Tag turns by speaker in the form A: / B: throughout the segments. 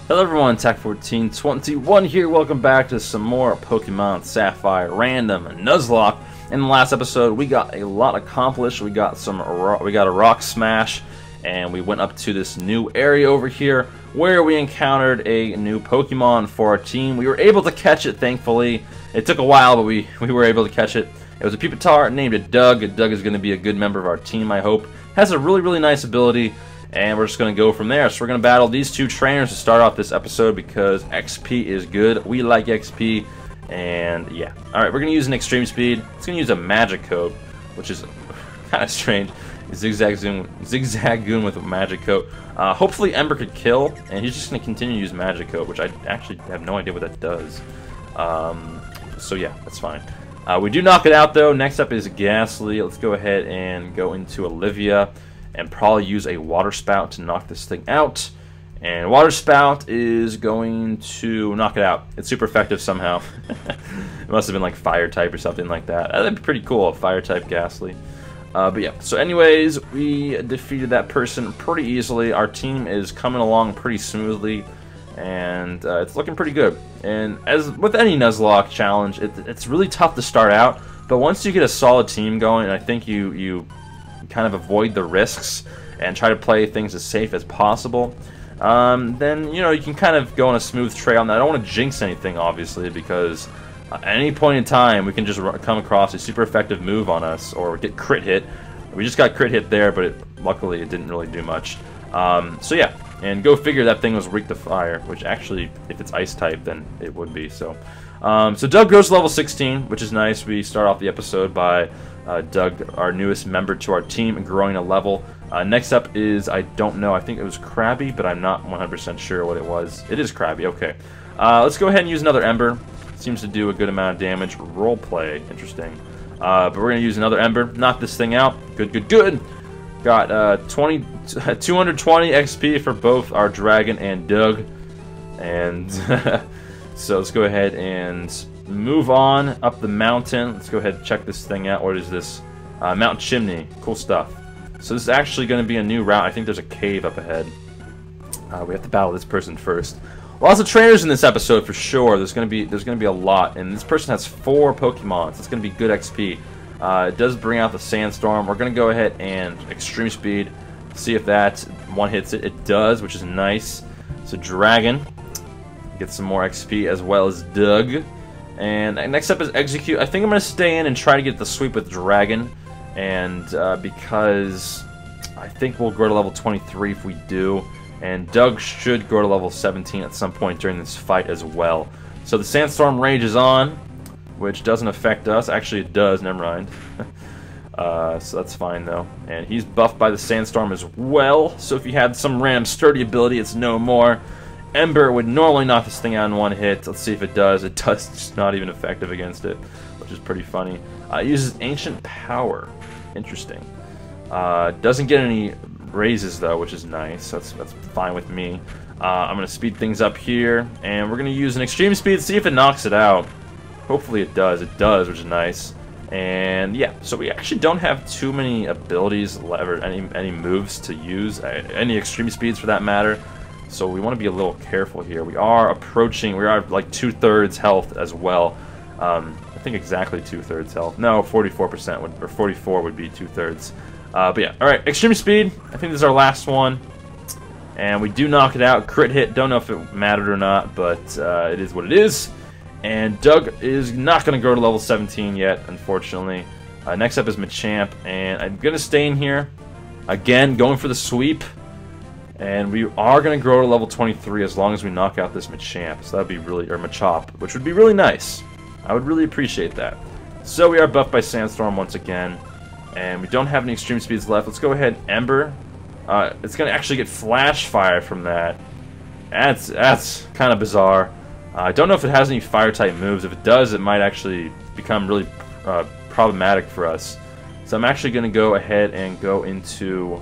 A: Hello everyone, Tech1421 here. Welcome back to some more Pokemon Sapphire Random Nuzlocke. In the last episode, we got a lot accomplished. We got a rock smash, and we went up to this new area over here where we encountered a new Pokemon for our team. We were able to catch it, thankfully. It took a while, but we were able to catch it. It was a Pupitar named Doug. Doug is going to be a good member of our team, I hope. Has a really nice ability. And we're just going to go from there. So we're going to battle these two trainers to start off this episode because XP is good. We like XP. And yeah. Alright, we're going to use an extreme speed. It's going to use a magic coat, which is kind of strange. Zigzagoon with a magic coat. Hopefully Ember could kill. And he's just going to continue to use magic coat, which I actually have no idea what that does. So yeah, that's fine. We do knock it out though. Next up is Ghastly. Let's go ahead and go into Olivia. And probably use a Water Spout to knock this thing out. And Water Spout is going to knock it out. It's super effective somehow. It must have been like Fire type or something like that. That'd be pretty cool, a Fire type Ghastly. But yeah, so anyways, we defeated that person pretty easily. Our team is coming along pretty smoothly. And it's looking pretty good. And as with any Nuzlocke challenge, it's really tough to start out. But once you get a solid team going, I think you kind of avoid the risks and try to play things as safe as possible, then you can kind of go on a smooth trail. And I don't want to jinx anything, obviously, because at any point in time we can just come across a super effective move on us or get crit hit. We just got crit hit there, but luckily it didn't really do much. So yeah, and go figure that thing was weak to fire, which actually, if it's ice type, then it would be. So Doug grows to level 16, which is nice. We start off the episode by Doug, our newest member to our team, growing a level. Next up is, I don't know, I think it was Krabby, but I'm not 100% sure what it was. It is Krabby, okay. Let's go ahead and use another Ember. Seems to do a good amount of damage. Roleplay, interesting. But we're going to use another Ember, knock this thing out. Good. Got 220 XP for both our Dragon and Doug. And so let's go ahead and move on up the mountain. Let's go ahead and check this thing out. What is this? Mountain Chimney. Cool stuff. So this is actually going to be a new route. I think there's a cave up ahead. We have to battle this person first. Lots of trainers in this episode for sure. There's going to be a lot, and this person has 4 Pokemon. It's going to be good XP. It does bring out the Sandstorm. We're going to go ahead and extreme speed. See if that one hits it. It does, which is nice. So Dragon gets some more XP as well as Doug. And next up is Execute. I think I'm going to stay in and try to get the sweep with Dragon. And because I think we'll grow to level 23 if we do. And Doug should grow to level 17 at some point during this fight as well. So the Sandstorm rages on, which doesn't affect us. Actually, it does. Never mind. So that's fine, though. And he's buffed by the Sandstorm as well. So if he had some random sturdy ability, it's no more. Ember would normally knock this thing out in one hit. Let's see if it does. It does. It's not even effective against it, which is pretty funny. It uses Ancient Power. Interesting. Doesn't get any raises, though, which is nice. That's fine with me. I'm going to speed things up here, and we're going to use an extreme speed to see if it knocks it out. Hopefully it does. It does, which is nice. And yeah, so we actually don't have too many abilities, or any moves to use, any extreme speeds for that matter. So we want to be a little careful here. We are approaching, we are like 2/3 health as well. I think exactly 2/3 health. No, 44% would, or 44 would be 2/3. But yeah, alright, extreme speed. I think this is our last one. And we do knock it out. Crit hit. Don't know if it mattered or not, but it is what it is. And Doug is not going to grow to level 17 yet, unfortunately. Next up is Machamp, and I'm going to stay in here. Again, going for the sweep. And we are going to grow to level 23 as long as we knock out this Machamp. So that would be really, or Machop, which would be really nice. I would really appreciate that. So we are buffed by Sandstorm once again. And we don't have any extreme speeds left. Let's go ahead and Ember. It's going to actually get Flash Fire from that. That's kind of bizarre. I don't know if it has any Fire-type moves. If it does, it might actually become really problematic for us. So I'm actually going to go ahead and go into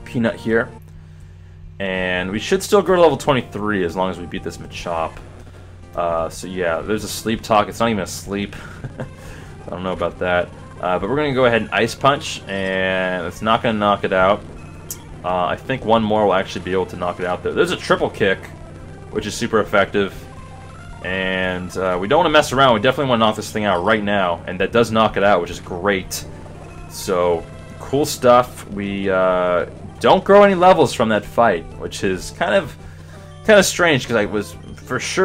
A: Peanut here. And we should still grow to level 23 as long as we beat this Machop. So yeah, there's a Sleep Talk. It's not even a sleep. I don't know about that. But we're going to go ahead and Ice Punch, and it's not going to knock it out. I think one more will actually be able to knock it out there. There's a Triple Kick. which is super effective. And we don't want to mess around. We definitely want to knock this thing out right now, and that does knock it out, which is great. So, cool stuff. We don't grow any levels from that fight, which is kind of strange, because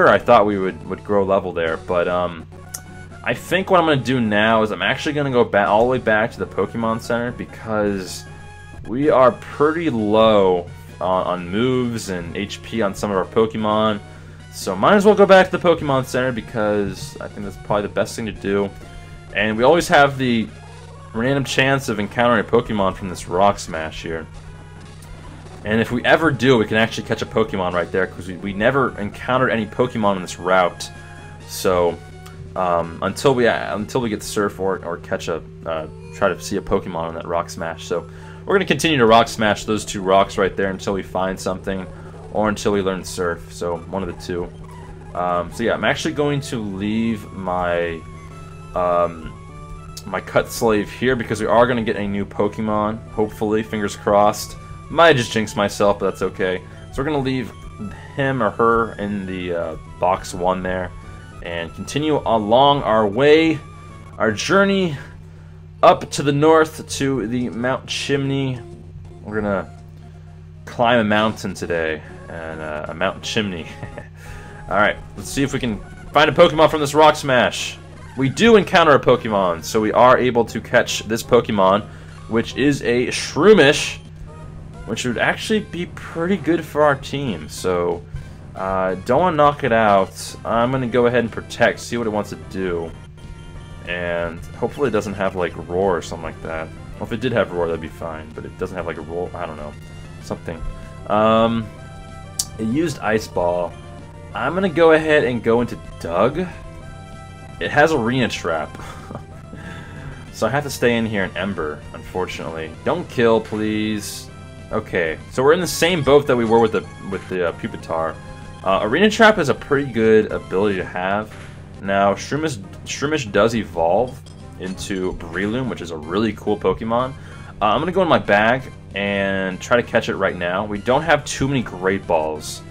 A: I thought we would grow level there. But I think what I'm going to do now is I'm actually going to go all the way back to the Pokemon Center, because we are pretty low on moves and HP on some of our Pokemon. So might as well go back to the Pokemon Center, because I think that's probably the best thing to do. And we always have the random chance of encountering a Pokemon from this Rock Smash here. And if we ever do, we can actually catch a Pokemon right there, because we never encountered any Pokemon on this route. So until we get Surf or catch try to see a Pokemon on that Rock Smash. So we're going to continue to Rock Smash those two rocks right there until we find something, or until we learn Surf, so one of the two. So yeah, I'm actually going to leave my my Cut Slave here, because we are going to get a new Pokemon, hopefully, fingers crossed. Might just jinx myself, but that's okay. So we're going to leave him or her in the box 1 there, and continue along our way, our journey up to the north to the Mount Chimney. We're going to climb a mountain today, and a mountain chimney. Alright, let's see if we can find a Pokemon from this Rock Smash. We do encounter a Pokemon, so we are able to catch this Pokemon, which is a Shroomish, which would actually be pretty good for our team. So, don't want to knock it out. I'm going to go ahead and protect, see what it wants to do. And hopefully it doesn't have, like, Roar or something like that. Well, if it did have Roar, that'd be fine, but it doesn't have, like, a Roar. I don't know. Something. It used Ice Ball. I'm gonna go ahead and go into Doug. It has Arena Trap. So I have to stay in here in Ember, unfortunately. Don't kill, please. Okay, so we're in the same boat that we were with the Pupitar. Arena Trap is a pretty good ability to have. Now, Shroomish does evolve into Breloom, which is a really cool Pokemon. I'm gonna go in my bag and try to catch it right now. We don't have too many Great Balls,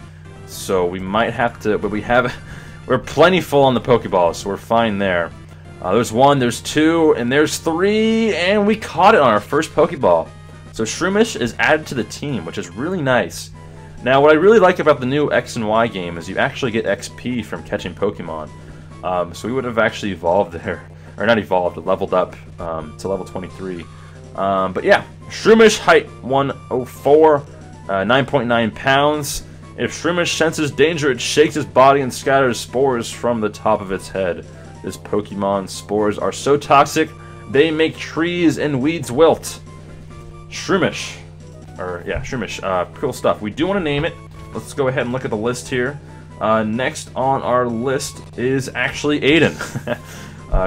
A: so we might have to, but we're plenty full on the Pokeballs, so we're fine there. There's 1, there's 2, and there's 3, and we caught it on our first Pokeball. So Shroomish is added to the team, which is really nice. Now, what I really like about the new X and Y game is you actually get XP from catching Pokemon. So we would have actually evolved there, or not evolved, leveled up to level 23. But yeah, Shroomish, height 104, 9.9 pounds. If Shroomish senses danger, it shakes its body and scatters spores from the top of its head. This Pokemon's spores are so toxic, they make trees and weeds wilt. Shroomish. Shroomish. Cool stuff. We do want to name it. Let's go ahead and look at the list here. Next on our list is actually Aiden.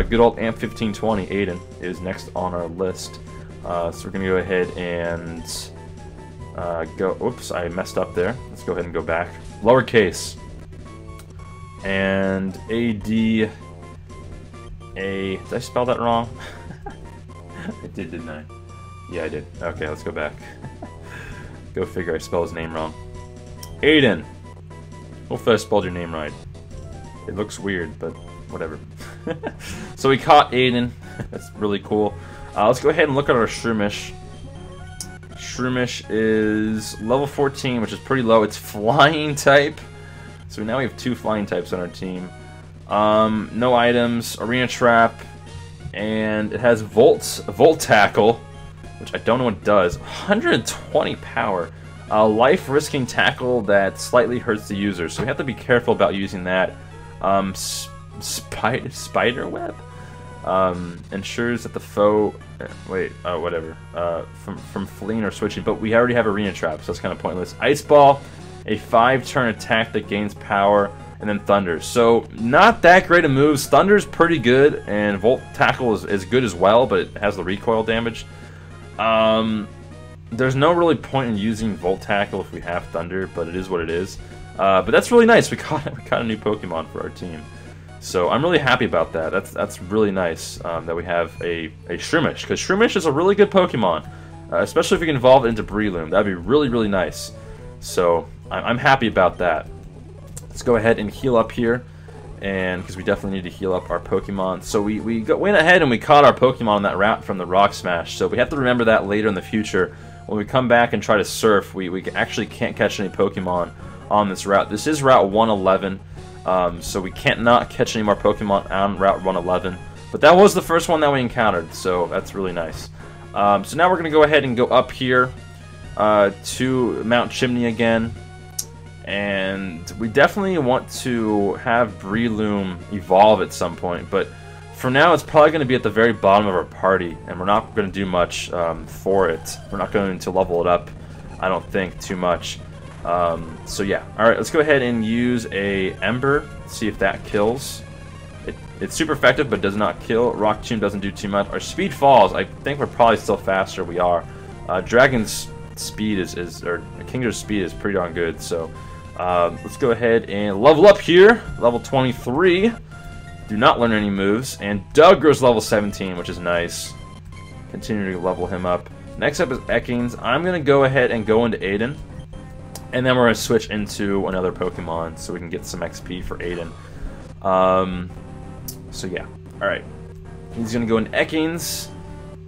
A: Good old Amp 1520 Aiden is next on our list. So we're going to go ahead and go... Oops, I messed up there. Let's go ahead and go back. Lowercase. And AD... Did I spell that wrong? I did, didn't I? Yeah, I did. Okay, let's go back. Go figure, I spelled his name wrong. Aiden. Hopefully I spelled your name right. It looks weird, but whatever. So we caught Aiden. That's really cool. Let's go ahead and look at our Shroomish. Shroomish is level 14, which is pretty low. It's flying type. So now we have 2 flying types on our team. No items, Arena Trap, and it has Volt Tackle, which I don't know what it does. 120 power. Life-risking tackle that slightly hurts the user, so we have to be careful about using that. Spider Web ensures that the foe... whatever. From fleeing or switching, but we already have Arena Trap, so that's kind of pointless. Ice Ball, a 5-turn attack that gains power, and then Thunder. So, not that great of moves. Thunder's pretty good, and Volt Tackle is good as well, but it has the recoil damage. There's no really point in using Volt Tackle if we have Thunder, but it is what it is. But that's really nice. We caught a new Pokemon for our team. So I'm really happy about that. That's really nice that we have a Shroomish, because Shroomish is a really good Pokemon, especially if you can evolve it into Breloom. That'd be really, really nice. So I'm happy about that. Let's go ahead and heal up here, and because we definitely need to heal up our Pokemon. So we went ahead and we caught our Pokemon on that route from the Rock Smash. So we have to remember that later in the future. When we come back and try to surf, we actually can't catch any Pokemon on this route. This is Route 111, so we can't not catch any more Pokemon on Route 111. But that was the first one that we encountered, so that's really nice. So now we're going to go ahead and go up here to Mount Chimney again. And we definitely want to have Breloom evolve at some point, but for now it's probably going to be at the very bottom of our party, and we're not going to do much for it. We're not going to level it up, I don't think, too much. So yeah, alright, let's go ahead and use a Ember, see if that kills. It's super effective, but does not kill. Rock Tomb doesn't do too much. Our speed falls. I think we're probably still faster. We are. Dragon's speed or Kingdra's speed is pretty darn good, so let's go ahead and level up here. Level 23. Do not learn any moves. And Doug grows level 17, which is nice. Continue to level him up. Next up is Ekans. I'm going to go ahead and go into Aiden. And then we're going to switch into another Pokemon so we can get some XP for Aiden. So yeah, alright. He's going to go into Ekans.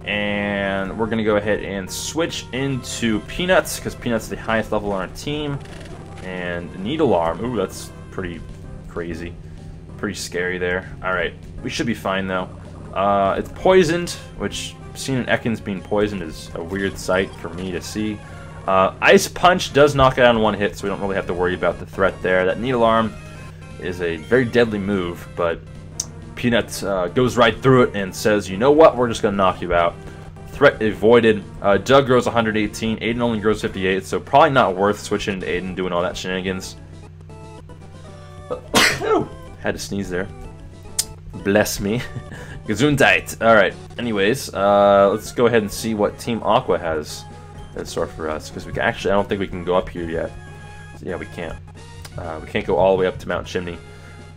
A: And we're going to go ahead and switch into Peanuts, because Peanuts is the highest level on our team. And Needlearm. Ooh, that's pretty crazy. Pretty scary there. Alright, we should be fine though. It's poisoned, which seeing an Ekans being poisoned is a weird sight for me to see. Ice Punch does knock it out in one hit, so we don't really have to worry about the threat there. That Needlearm is a very deadly move, but Peanuts goes right through it and says, you know what, we're just going to knock you out. Threat avoided. Doug grows 118, Aiden only grows 58, so probably not worth switching to Aiden doing all that shenanigans. Had to sneeze there. Bless me. Gesundheit. Alright, anyways, let's go ahead and see what Team Aqua has in store for us, because we can actually, I don't think we can go up here yet. So yeah, we can't. We can't go all the way up to Mount Chimney.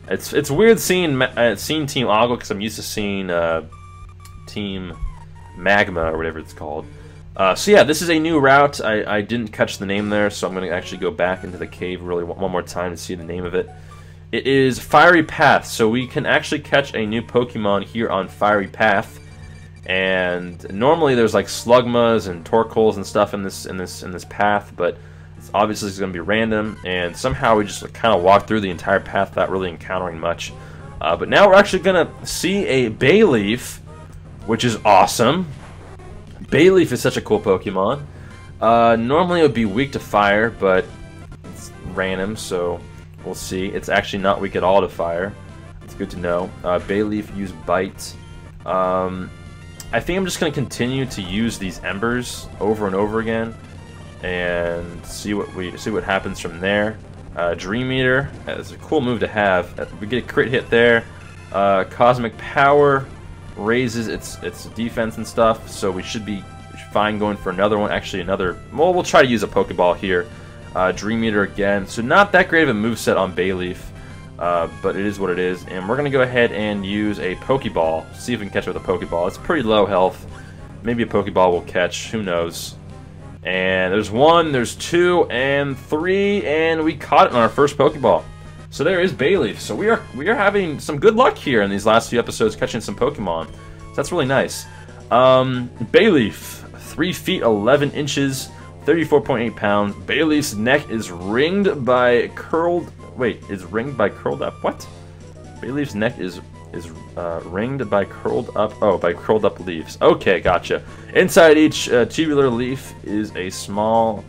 A: It's weird seeing Team Aqua, because I'm used to seeing Team Magma, or whatever it's called. So yeah, this is a new route. I didn't catch the name there, so I'm going to actually go back into the cave really one more time to see the name of it. It is Fiery Path, so we can actually catch a new Pokemon here on Fiery Path. And normally there's like Slugmas and Torkoals and stuff in this path, but it's obviously going to be random. And somehow we just kind of walk through the entire path without really encountering much. But now we're actually going to see a Bayleaf, which is awesome. Bayleaf is such a cool Pokemon. Normally it would be weak to fire, but it's random, so we'll see. It's actually not weak at all to fire. It's good to know. Bayleaf use Bite. I think I'm just going to continue to use these Embers over and over again and see what happens from there. Dream Eater is a cool move to have. We get a crit hit there. Cosmic Power raises its defense and stuff, so we should be fine going for another one. Actually, well, we'll try to use a Pokeball here. Dream Eater again. So not that great of a moveset on Bayleaf, but it is what it is. And we're going to go ahead and use a Pokeball. See if we can catch it with a Pokeball. It's pretty low health. Maybe a Pokeball will catch. Who knows? And there's 1, there's 2, and 3, and we caught it on our first Pokeball. So there is Bayleaf. So we are having some good luck here in these last few episodes catching some Pokemon. So that's really nice. Bayleaf, 3 feet 11 inches, 34.8 pounds. Bayleaf's neck is ringed by curled. Wait, is ringed by curled up? What? Bayleaf's neck is ringed by curled up. Oh, by curled up leaves. Okay, gotcha. Inside each tubular leaf is a small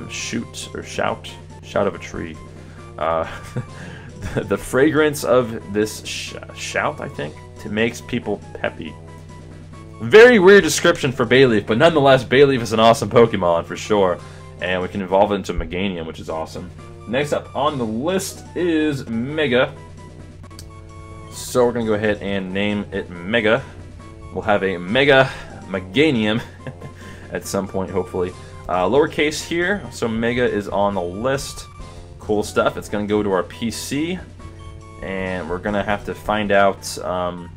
A: shoot of a tree. The fragrance of this shout, I think, makes people peppy. Very weird description for Bayleaf, but nonetheless, Bayleaf is an awesome Pokemon for sure, and we can evolve it into Meganium, which is awesome. Next up on the list is Mega. So we're gonna go ahead and name it Mega. We'll have a Mega Meganium at some point, hopefully. Lowercase here, so Mega is on the list. Cool stuff. It's gonna go to our PC, and we're gonna have to find out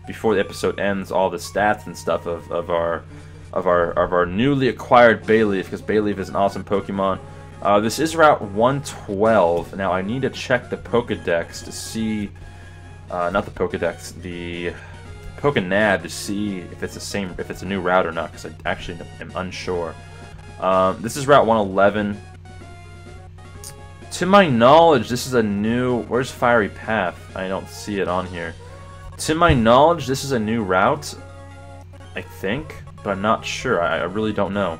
A: before the episode ends all the stats and stuff of our newly acquired Bayleaf, because Bayleaf is an awesome Pokemon. This is Route 112. Now I need to check the Pokedex to see, not the Pokedex, the Pokenad to see if it's the same, if it's a new route or not, because I actually am unsure. This is Route 111. To my knowledge, this is a new... Where's Fiery Path? I don't see it on here. To my knowledge, this is a new route, I think, but I'm not sure. I really don't know.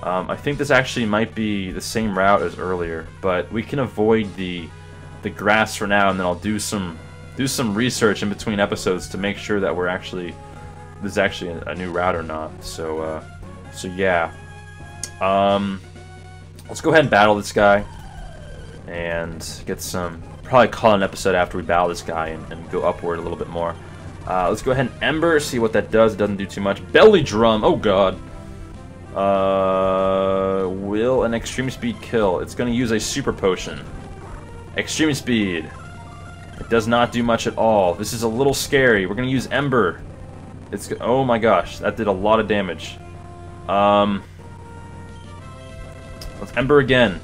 A: I think this actually might be the same route as earlier, but we can avoid the grass for now, and then I'll do some research in between episodes to make sure that this is actually a new route or not. So yeah. Let's go ahead and battle this guy and get some. Probably call an episode after we battle this guy and go upward a little bit more. Let's go ahead and Ember, see what that does. It doesn't do too much. Belly Drum. Oh god. Will an Extreme Speed kill? It's going to use a Super Potion. Extreme Speed. It does not do much at all. This is a little scary. We're going to use Ember. Oh my gosh, that did a lot of damage. Let's Ember again.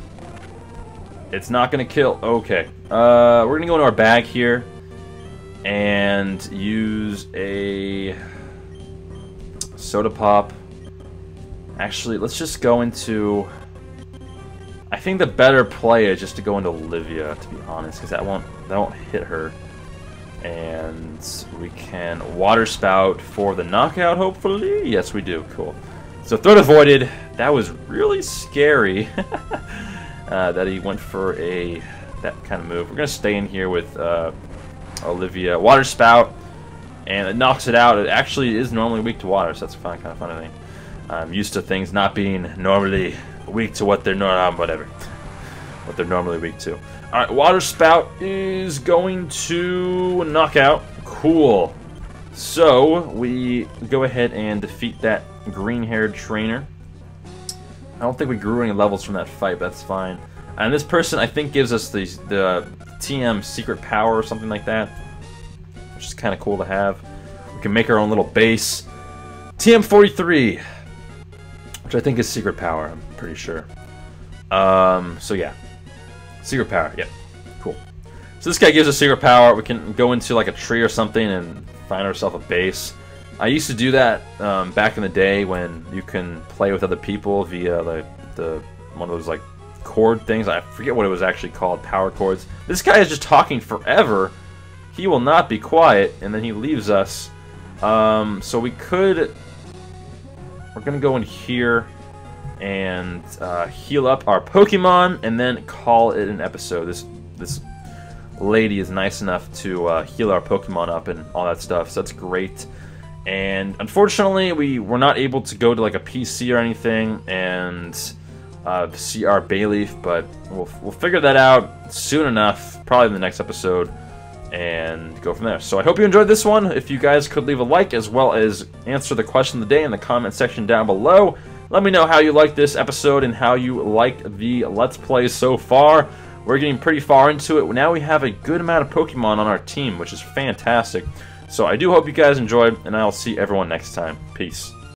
A: It's not going to kill. Okay. We're going to go into our bag here and use a Soda Pop. Actually, let's just go into... I think the better play is just to go into Olivia, to be honest, because that won't hit her. And we can Water Spout for the knockout, hopefully. Yes, we do. Cool. So threat avoided. That was really scary that he went for that kind of move. We're gonna stay in here with Olivia. Water Spout, and it knocks it out. It actually is normally weak to water, so that's kind of funny thing. I'm used to things not being normally weak to what they're what they're normally weak to. All right, Water Spout is going to knock out. Cool. So we go ahead and defeat that green-haired trainer. I don't think we grew any levels from that fight, but that's fine. And this person, I think, gives us the TM secret power or something like that, which is kind of cool to have. We can make our own little base. TM43. Which I think is secret power, I'm pretty sure. So yeah. Secret power, yeah. Cool. So this guy gives us secret power. We can go into like a tree or something and find ourselves a base. I used to do that back in the day when you can play with other people via the one of those like cord things. I forget what it was actually called, power cords. This guy is just talking forever. He will not be quiet, and then he leaves us. So we could... We're going to go in here and heal up our Pokemon and then call it an episode. This lady is nice enough to heal our Pokemon up and all that stuff, so that's great. And unfortunately, we were not able to go to like a PC or anything and see our Bayleaf, but we'll figure that out soon enough, probably in the next episode, and go from there. So I hope you enjoyed this one. If you guys could leave a like as well as answer the question of the day in the comment section down below. Let me know how you liked this episode and how you liked the Let's Play so far. We're getting pretty far into it. Now we have a good amount of Pokemon on our team, which is fantastic. So I do hope you guys enjoyed, and I'll see everyone next time. Peace.